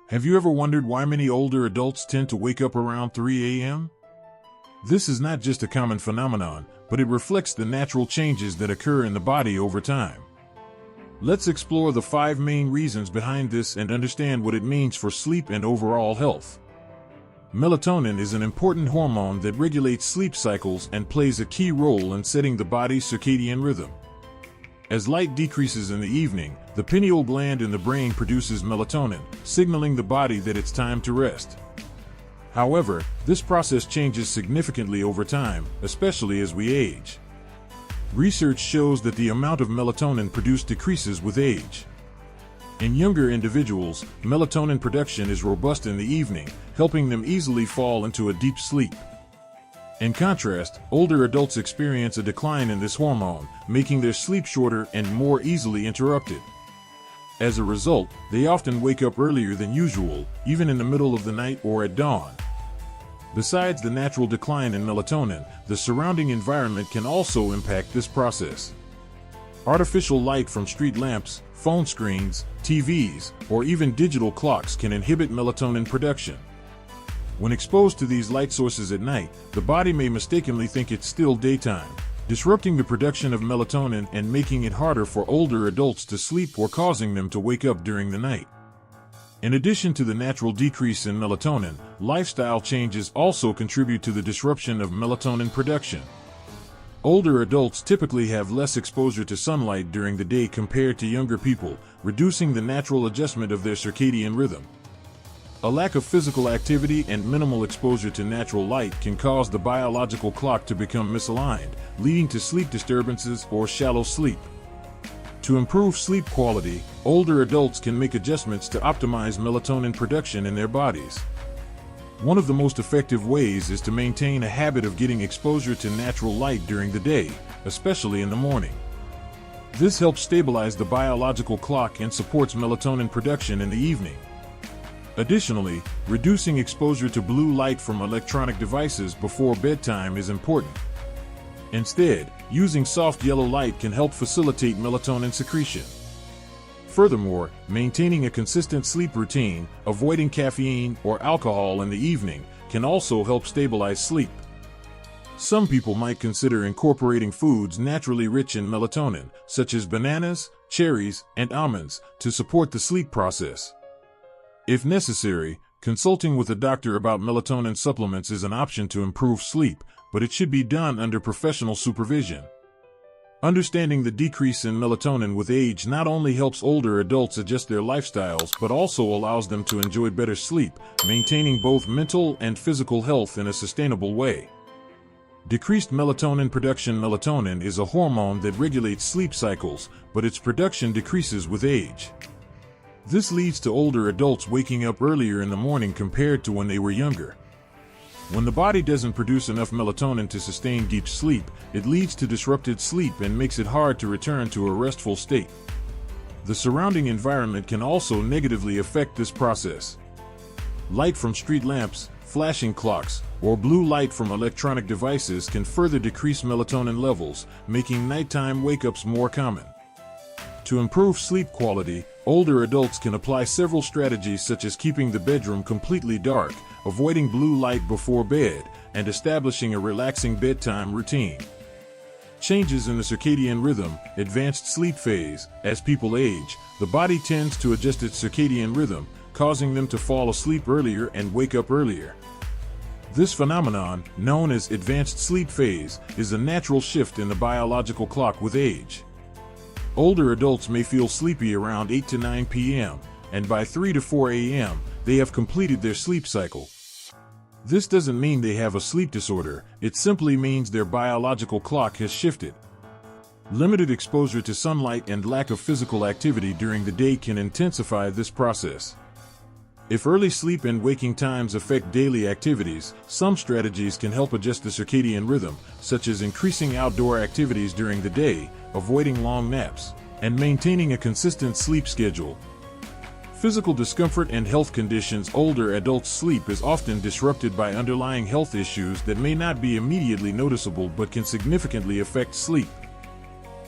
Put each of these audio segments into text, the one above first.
Have you ever wondered why many older adults tend to wake up around 3 a.m.? This is not just a common phenomenon, but it reflects the natural changes that occur in the body over time. Let's explore the 5 main reasons behind this and understand what it means for sleep and overall health. Melatonin is an important hormone that regulates sleep cycles and plays a key role in setting the body's circadian rhythm. As light decreases in the evening, the pineal gland in the brain produces melatonin, signaling the body that it's time to rest. However, this process changes significantly over time, especially as we age. Research shows that the amount of melatonin produced decreases with age. In younger individuals, melatonin production is robust in the evening, helping them easily fall into a deep sleep. In contrast, older adults experience a decline in this hormone, making their sleep shorter and more easily interrupted. As a result, they often wake up earlier than usual, even in the middle of the night or at dawn. Besides the natural decline in melatonin, the surrounding environment can also impact this process. Artificial light from street lamps, phone screens, TVs, or even digital clocks can inhibit melatonin production. When exposed to these light sources at night, the body may mistakenly think it's still daytime, disrupting the production of melatonin and making it harder for older adults to sleep or causing them to wake up during the night. In addition to the natural decrease in melatonin, lifestyle changes also contribute to the disruption of melatonin production. Older adults typically have less exposure to sunlight during the day compared to younger people, reducing the natural adjustment of their circadian rhythm. A lack of physical activity and minimal exposure to natural light can cause the biological clock to become misaligned, leading to sleep disturbances or shallow sleep. To improve sleep quality, older adults can make adjustments to optimize melatonin production in their bodies. One of the most effective ways is to maintain a habit of getting exposure to natural light during the day, especially in the morning. This helps stabilize the biological clock and supports melatonin production in the evening. Additionally, reducing exposure to blue light from electronic devices before bedtime is important. Instead, using soft yellow light can help facilitate melatonin secretion. Furthermore, maintaining a consistent sleep routine, avoiding caffeine or alcohol in the evening, can also help stabilize sleep. Some people might consider incorporating foods naturally rich in melatonin, such as bananas, cherries, and almonds, to support the sleep process. If necessary, consulting with a doctor about melatonin supplements is an option to improve sleep, but it should be done under professional supervision. Understanding the decrease in melatonin with age not only helps older adults adjust their lifestyles but also allows them to enjoy better sleep, maintaining both mental and physical health in a sustainable way. Decreased melatonin production. Melatonin is a hormone that regulates sleep cycles, but its production decreases with age. This leads to older adults waking up earlier in the morning compared to when they were younger. When the body doesn't produce enough melatonin to sustain deep sleep, it leads to disrupted sleep and makes it hard to return to a restful state. The surrounding environment can also negatively affect this process. Light from street lamps, flashing clocks, or blue light from electronic devices can further decrease melatonin levels, making nighttime wake-ups more common. To improve sleep quality, older adults can apply several strategies such as keeping the bedroom completely dark, avoiding blue light before bed, and establishing a relaxing bedtime routine. Changes in the circadian rhythm, advanced sleep phase. As people age, the body tends to adjust its circadian rhythm, causing them to fall asleep earlier and wake up earlier. This phenomenon, known as advanced sleep phase, is a natural shift in the biological clock with age. Older adults may feel sleepy around 8 to 9 p.m., and by 3 to 4 a.m., they have completed their sleep cycle. This doesn't mean they have a sleep disorder, it simply means their biological clock has shifted. Limited exposure to sunlight and lack of physical activity during the day can intensify this process. If early sleep and waking times affect daily activities, some strategies can help adjust the circadian rhythm, such as increasing outdoor activities during the day, avoiding long naps, and maintaining a consistent sleep schedule. Physical discomfort and health conditions. Older adults' sleep is often disrupted by underlying health issues that may not be immediately noticeable but can significantly affect sleep.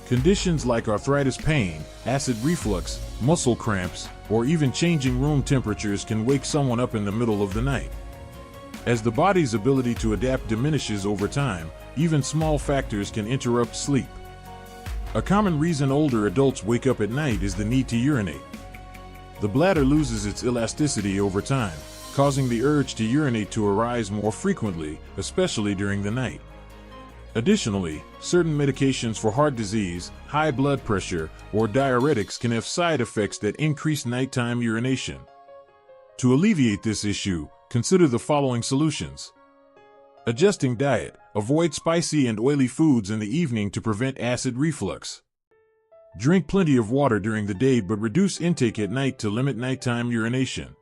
Conditions like arthritis pain, acid reflux, muscle cramps, or even changing room temperatures can wake someone up in the middle of the night. As the body's ability to adapt diminishes over time, even small factors can interrupt sleep. A common reason older adults wake up at night is the need to urinate. The bladder loses its elasticity over time, causing the urge to urinate to arise more frequently, especially during the night. Additionally, certain medications for heart disease, high blood pressure, or diuretics can have side effects that increase nighttime urination. To alleviate this issue, consider the following solutions. Adjusting diet. Avoid spicy and oily foods in the evening to prevent acid reflux. Drink plenty of water during the day but reduce intake at night to limit nighttime urination.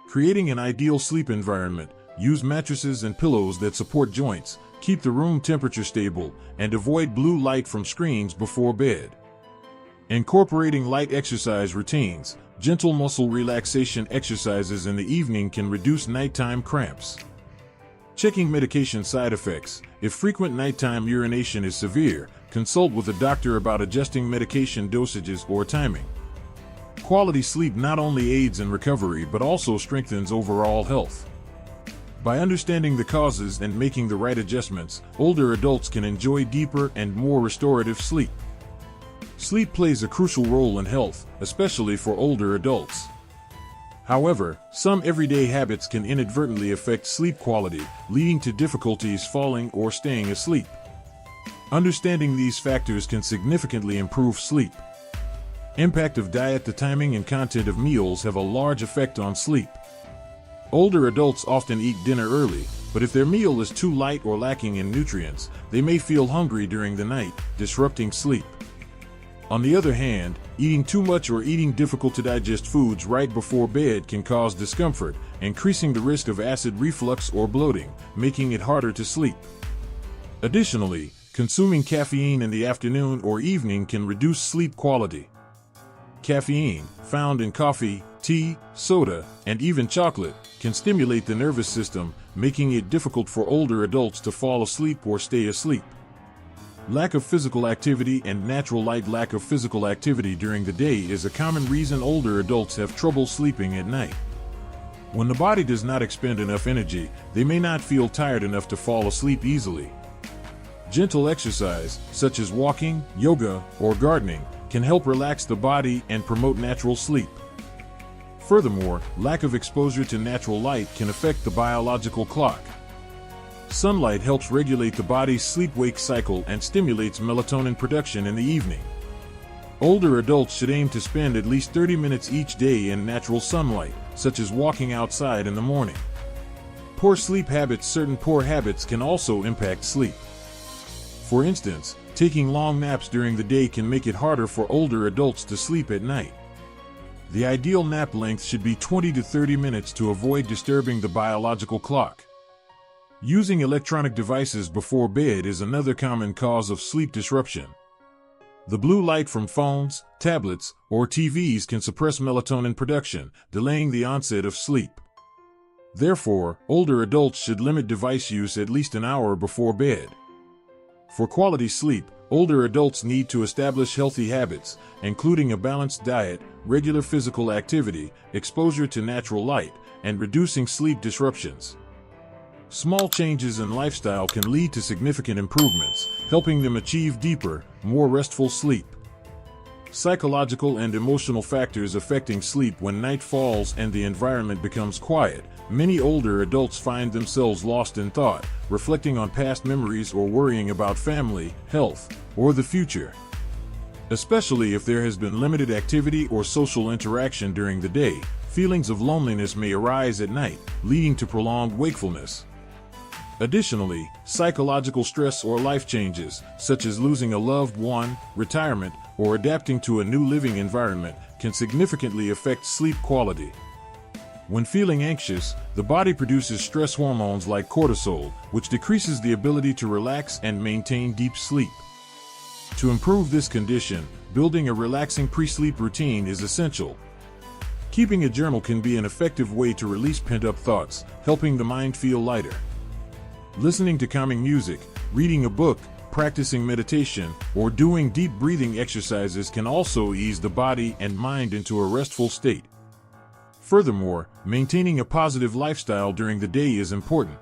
Creating an ideal sleep environment. Use mattresses and pillows that support joints, keep the room temperature stable, and avoid blue light from screens before bed. Incorporating light exercise routines. Gentle muscle relaxation exercises in the evening can reduce nighttime cramps. Checking medication side effects. If frequent nighttime urination is severe, consult with a doctor about adjusting medication dosages or timing. Quality sleep not only aids in recovery but also strengthens overall health. By understanding the causes and making the right adjustments, older adults can enjoy deeper and more restorative sleep. Sleep plays a crucial role in health, especially for older adults. However, some everyday habits can inadvertently affect sleep quality, leading to difficulties falling or staying asleep. Understanding these factors can significantly improve sleep. Impact of diet. The timing and content of meals have a large effect on sleep. Older adults often eat dinner early, but if their meal is too light or lacking in nutrients, they may feel hungry during the night, disrupting sleep. On the other hand, eating too much or eating difficult-to-digest foods right before bed can cause discomfort, increasing the risk of acid reflux or bloating, making it harder to sleep. Additionally, consuming caffeine in the afternoon or evening can reduce sleep quality. Caffeine, found in coffee, tea, soda, and even chocolate, can stimulate the nervous system, making it difficult for older adults to fall asleep or stay asleep. Lack of physical activity and natural light. Lack of physical activity during the day is a common reason older adults have trouble sleeping at night. When the body does not expend enough energy, they may not feel tired enough to fall asleep easily. Gentle exercise, such as walking, yoga, or gardening, can help relax the body and promote natural sleep. Furthermore, lack of exposure to natural light can affect the biological clock. Sunlight helps regulate the body's sleep-wake cycle and stimulates melatonin production in the evening. Older adults should aim to spend at least 30 minutes each day in natural sunlight, such as walking outside in the morning. Poor sleep habits. Certain poor habits can also impact sleep. For instance, taking long naps during the day can make it harder for older adults to sleep at night. The ideal nap length should be 20 to 30 minutes to avoid disturbing the biological clock. Using electronic devices before bed is another common cause of sleep disruption. The blue light from phones, tablets, or TVs can suppress melatonin production, delaying the onset of sleep. Therefore, older adults should limit device use at least an hour before bed. For quality sleep, older adults need to establish healthy habits, including a balanced diet, regular physical activity, exposure to natural light, and reducing sleep disruptions. Small changes in lifestyle can lead to significant improvements, helping them achieve deeper, more restful sleep. Psychological and emotional factors affecting sleep. When night falls and the environment becomes quiet, many older adults find themselves lost in thought, reflecting on past memories or worrying about family, health, or the future. Especially if there has been limited activity or social interaction during the day, feelings of loneliness may arise at night, leading to prolonged wakefulness. Additionally, psychological stress or life changes, such as losing a loved one, retirement, or adapting to a new living environment, can significantly affect sleep quality. When feeling anxious, the body produces stress hormones like cortisol, which decreases the ability to relax and maintain deep sleep. To improve this condition, building a relaxing pre-sleep routine is essential. Keeping a journal can be an effective way to release pent-up thoughts, helping the mind feel lighter. Listening to calming music, reading a book, Practicing meditation or doing deep breathing exercises can also ease the body and mind into a restful state. Furthermore, maintaining a positive lifestyle during the day is important.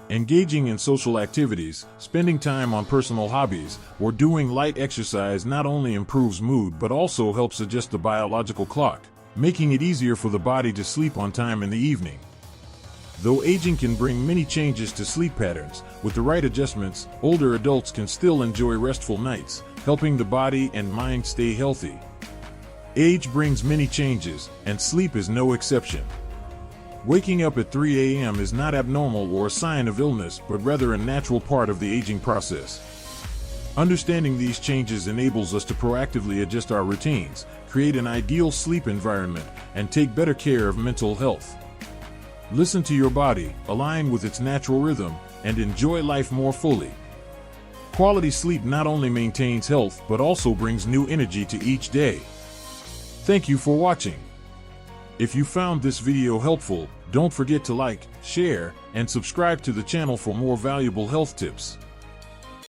Engaging in social activities, spending time on personal hobbies, or doing light exercise not only improves mood but also helps adjust the biological clock, making it easier for the body to sleep on time in the evening. Though aging can bring many changes to sleep patterns, with the right adjustments, older adults can still enjoy restful nights, helping the body and mind stay healthy. Age brings many changes, and sleep is no exception. Waking up at 3 a.m. is not abnormal or a sign of illness, but rather a natural part of the aging process. Understanding these changes enables us to proactively adjust our routines, create an ideal sleep environment, and take better care of mental health. Listen to your body, align with its natural rhythm, and enjoy life more fully. Quality sleep not only maintains health but also brings new energy to each day. Thank you for watching. If you found this video helpful, don't forget to like, share, and subscribe to the channel for more valuable health tips.